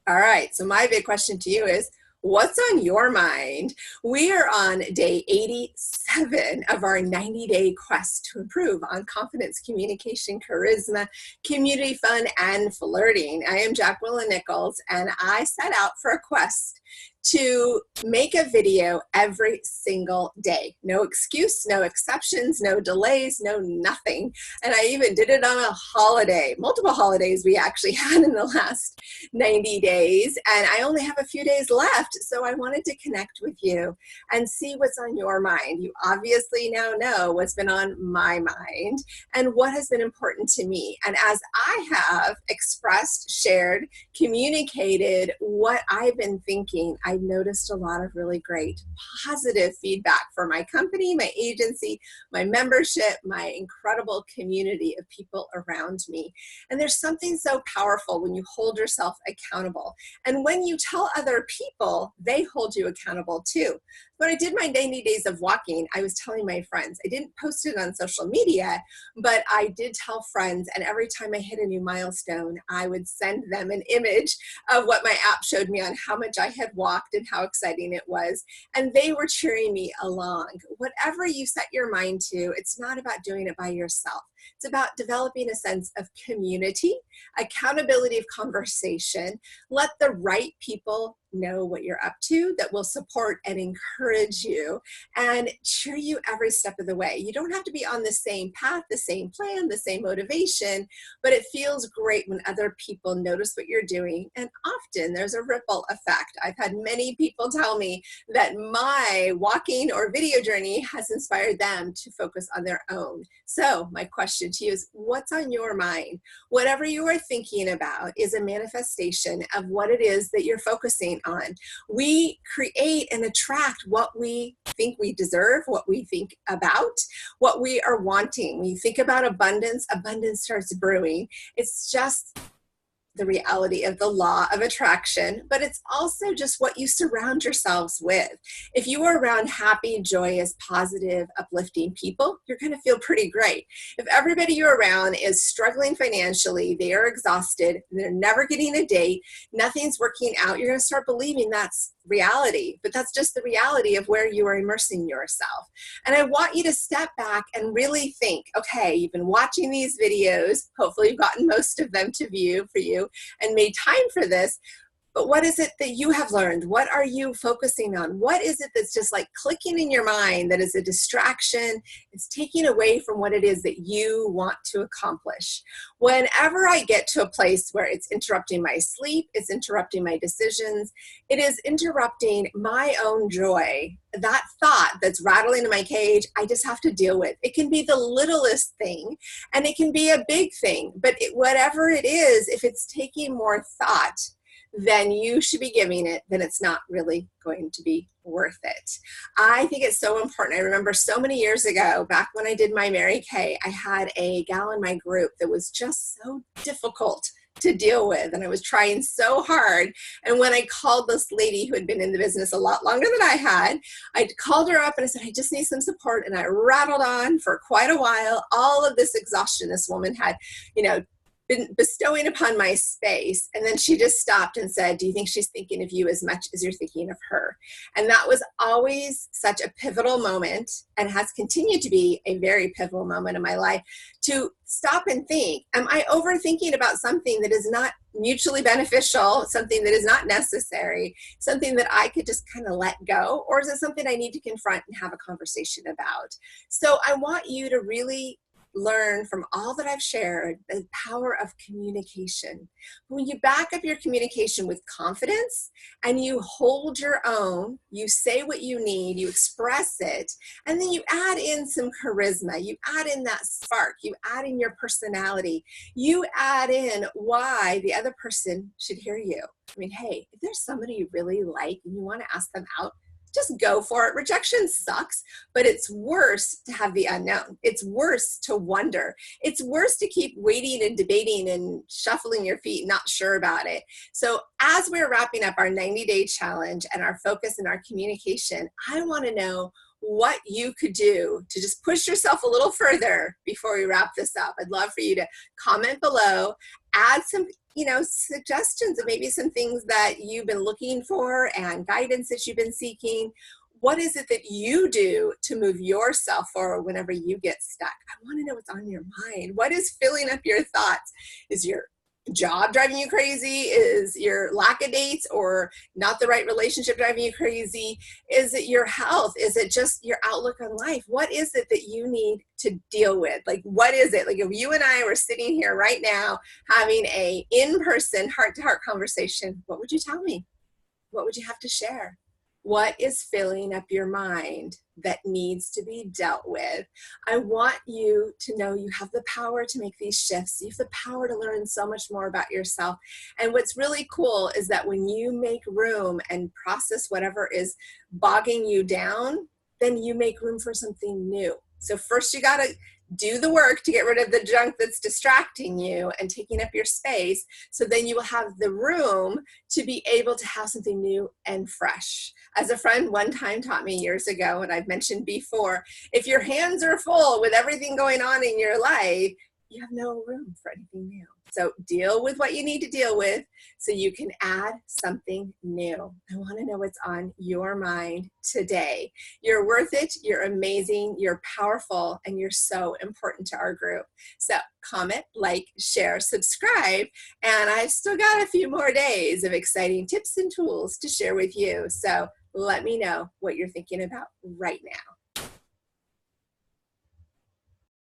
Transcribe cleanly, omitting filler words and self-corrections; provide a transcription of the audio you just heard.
All right, so my big question to you is, what's on your mind? We are on day 87 of our 90-day quest to improve on confidence, communication, charisma, community fun, and flirting. I am Jacqueline Nichols, and I set out for a quest to make a video every single day. No excuse, no exceptions, no delays, no nothing. And I even did it on a holiday, multiple holidays we actually had in the last 90 days. And I only have a few days left. So I wanted to connect with you and see what's on your mind. You obviously now know what's been on my mind and what has been important to me. And as I have expressed, shared, communicated what I've been thinking, I've noticed a lot of really great positive feedback for my company, my agency, my membership, my incredible community of people around me. And there's something so powerful when you hold yourself accountable. And when you tell other people, they hold you accountable too. When I did my 90 days of walking, I was telling my friends, I didn't post it on social media, but I did tell friends, and every time I hit a new milestone, I would send them an image of what my app showed me on how much I had walked and how exciting it was. And they were cheering me along. Whatever you set your mind to, it's not about doing it by yourself. It's about developing a sense of community, accountability of conversation. Let the right people know what you're up to that will support and encourage you and cheer you every step of the way. You don't have to be on the same path, the same plan, the same motivation, but it feels great when other people notice what you're doing. And often there's a ripple effect. I've had many people tell me that my walking or video journey has inspired them to focus on their own. So my question to you is, what's on your mind? Whatever you are thinking about is a manifestation of what it is that you're focusing on. We create and attract what we think we deserve, what we think about, what we are wanting. When you think about abundance, abundance starts brewing. It's just the reality of the law of attraction, but it's also just what you surround yourselves with. If you are around happy, joyous, positive, uplifting people, you're going to feel pretty great. If everybody you're around is struggling financially, they are exhausted, they're never getting a date, nothing's working out, you're going to start believing that's reality, but that's just the reality of where you are immersing yourself. And I want you to step back and really think, okay, you've been watching these videos, hopefully you've gotten most of them to view for you and made time for this, but what is it that you have learned? What are you focusing on? What is it that's just like clicking in your mind that is a distraction? It's taking away from what it is that you want to accomplish. Whenever I get to a place where it's interrupting my sleep, it's interrupting my decisions, it is interrupting my own joy, that thought that's rattling in my cage, I just have to deal with. It can be the littlest thing and it can be a big thing, but whatever it is, if it's taking more thought than you should be giving it, then it's not really going to be worth it. I think it's so important. I remember so many years ago, back when I did my Mary Kay, I had a gal in my group that was just so difficult to deal with, and I was trying so hard. And when I called this lady who had been in the business a lot longer than I had, I called her up and I said, I just need some support. And I rattled on for quite a while, all of this exhaustion this woman had, been bestowing upon my space. And then she just stopped and said, do you think she's thinking of you as much as you're thinking of her? And that was always such a pivotal moment, and has continued to be a very pivotal moment in my life, to stop and think, am I overthinking about something that is not mutually beneficial, something that is not necessary, something that I could just kind of let go? Or is it something I need to confront and have a conversation about? So I want you to really learn from all that I've shared the power of communication. When you back up your communication with confidence and you hold your own, you say what you need, you express it, and then you add in some charisma, you add in that spark, you add in your personality, you add in why the other person should hear you. I mean, hey, if there's somebody you really like and you want to ask them out, just go for it. Rejection sucks, but it's worse to have the unknown. It's worse to wonder. It's worse to keep waiting and debating and shuffling your feet, not sure about it. So as we're wrapping up our 90-day challenge and our focus in our communication, I want to know what you could do to just push yourself a little further before we wrap this up. I'd love for you to comment below, add some, suggestions of maybe some things that you've been looking for and guidance that you've been seeking. What is it that you do to move yourself forward whenever you get stuck? I want to know what's on your mind. What is filling up your thoughts? Is your job driving you crazy? Is your lack of dates or not the right relationship driving you crazy? Is it your health? Is it just your outlook on life? What is it that you need to deal with? Like, what is it? Like, if you and I were sitting here right now having a in-person heart-to-heart conversation, what would you tell me? What would you have to share? What is filling up your mind that needs to be dealt with? I want you to know you have the power to make these shifts. You have the power to learn so much more about yourself. And what's really cool is that when you make room and process whatever is bogging you down, then you make room for something new. So first you got to do the work to get rid of the junk that's distracting you and taking up your space. So then you will have the room to be able to have something new and fresh. As a friend one time taught me years ago, and I've mentioned before, if your hands are full with everything going on in your life, you have no room for anything new. So deal with what you need to deal with so you can add something new. I want to know what's on your mind today. You're worth it. You're amazing. You're powerful. And you're so important to our group. So comment, like, share, subscribe. And I've still got a few more days of exciting tips and tools to share with you. So let me know what you're thinking about right now.